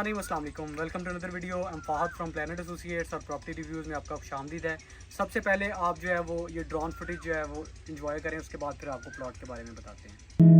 Morning, अस्सलाम वालेकुम। Welcome to another video. I am Fahad from Planet Associates और property reviews में आपका खुशामदीद है। सबसे पहले आप जो है वो ये ड्रोन फुटेज जो है वो इंजॉय करें, उसके बाद फिर आपको प्लॉट के बारे में बताते हैं।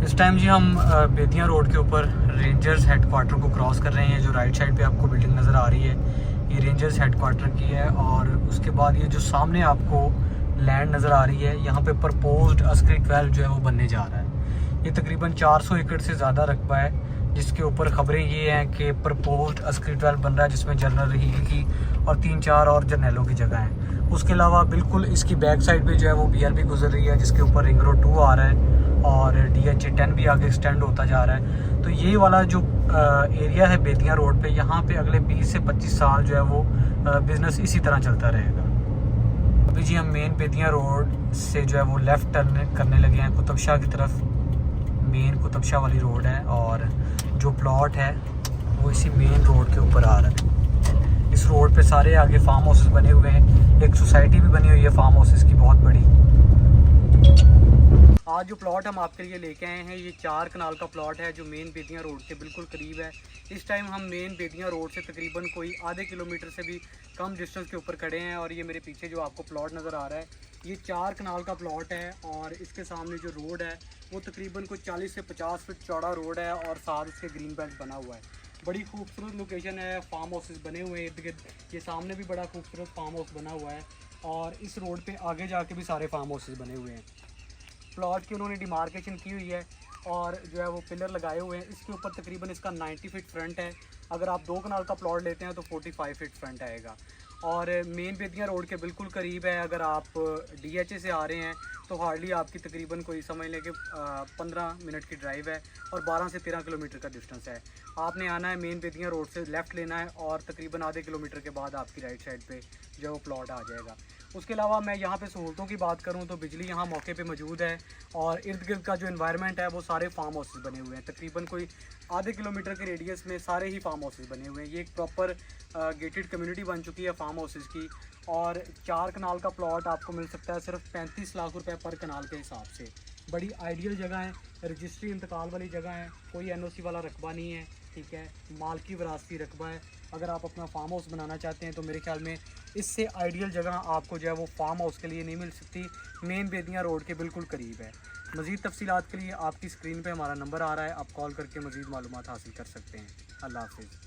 इस टाइम जी हम बेतियां रोड के ऊपर रेंजर्स हेडक्वार्टर को क्रॉस कर रहे हैं। जो राइट साइड पे आपको बिल्डिंग नज़र आ रही है ये रेंजर्स हेडक्वार्टर की है, और उसके बाद ये जो सामने आपको लैंड नज़र आ रही है यहाँ पे प्रपोज्ड अस्क्री 12 जो है वो बनने जा रहा है। ये तकरीबन 400 एकड़ से ज़्यादा रकबा है, जिसके ऊपर ख़बरें ये हैं कि प्रपोज्ड अस्क्री 12 बन रहा है, जिसमें जनरल रहीगी की और 3-4 और जर्नैलों की जगह है। उसके अलावा बिल्कुल इसकी बैक साइड पे जो है वो BRB गुजर रही है, जिसके ऊपर रिंग रोड 2 आ रहा है और DH10 भी आगे एक्सटेंड होता जा रहा है। तो ये वाला जो एरिया है बेतियां रोड पे, यहाँ पे अगले 20 से 25 साल जो है वो बिज़नेस इसी तरह चलता रहेगा। अभी जी हम मेन बेतियां रोड से जो है वो लेफ़्ट टर्न करने लगे हैं कुतुब शाह की तरफ। मेन कुतुब शाह वाली रोड है और जो प्लॉट है वो इसी मेन रोड के ऊपर आ रहा है। इस रोड पे सारे आगे फार्म हाउसेस बने हुए हैं, एक सोसाइटी भी बनी हुई है फार्म हाउसेस की बहुत बड़ी। आज जो प्लॉट हम आपके लिए लेके आए हैं ये 4 कनाल का प्लॉट है जो मेन बेतियां रोड के बिल्कुल करीब है। इस टाइम हम मेन बेतियां रोड से तकरीबन कोई आधे किलोमीटर से भी कम डिस्टेंस के ऊपर खड़े हैं, और ये मेरे पीछे जो आपको प्लॉट नज़र आ रहा है ये 4 कनाल का प्लॉट है। और इसके सामने जो रोड है वो तकरीबन कोई 40 से 50 फीट चौड़ा रोड है और साथ इसके ग्रीन बेल्ट बना हुआ है। बड़ी खूबसूरत लोकेशन है, फार्म हाउसेस बने हुए हैं इर्द गिर्द। ये सामने भी बड़ा खूबसूरत फार्म हाउस बना हुआ है और इस रोड पे आगे जाके भी सारे फार्म हाउसेस बने हुए हैं। प्लॉट की उन्होंने डिमार्केशन की हुई है और जो है वो पिलर लगाए हुए हैं। इसके ऊपर तकरीबन इसका 90 फीट फ्रंट है। अगर आप 2 कनाल का प्लॉट लेते हैं तो 45 फीट फ्रंट आएगा और मेन बेतियां रोड के बिल्कुल करीब है। अगर आप DHA से आ रहे हैं तो हार्डली आपकी तकरीबन कोई समझ लें कि 15 मिनट की ड्राइव है और 12 से 13 किलोमीटर का डिस्टेंस है। आपने आना है मेन बेतियां रोड से लेफ़्ट लेना है और तकरीबन आधे किलोमीटर के बाद आपकी राइट साइड पे जो वो प्लॉट आ जाएगा। उसके अलावा मैं यहाँ पे सहूलतों की बात करूँ तो बिजली यहाँ मौके पे मौजूद है और इर्द गिर्द का जो एनवायरनमेंट है वो सारे फार्म हाउसेस बने हुए हैं। तकरीबन कोई आधे किलोमीटर के रेडियस में सारे ही फार्म हाउसेस बने हुए हैं। ये एक प्रॉपर गेटेड कम्युनिटी बन चुकी है फार्म हाउसेस की। और 4 कनाल का प्लॉट आपको मिल सकता है सिर्फ 35 लाख रुपए पर कनाल के हिसाब से। बड़ी आइडियल जगह है, रजिस्ट्री इंतकाल वाली जगह है, कोई NOC वाला रकबा नहीं है, ठीक है, माल की विरासती रकबा है। अगर आप अपना फार्म हाउस बनाना चाहते हैं तो मेरे ख्याल में इससे आइडियल जगह आपको जो है वो फार्म हाउस के लिए नहीं मिल सकती। मेन बेतियां रोड के बिल्कुल करीब है। मज़ीद तफसीलात के लिए आपकी स्क्रीन पे हमारा नंबर आ रहा है, आप कॉल करके मज़ीद मालूमात हासिल कर सकते हैं। अल्लाह हाफिज़।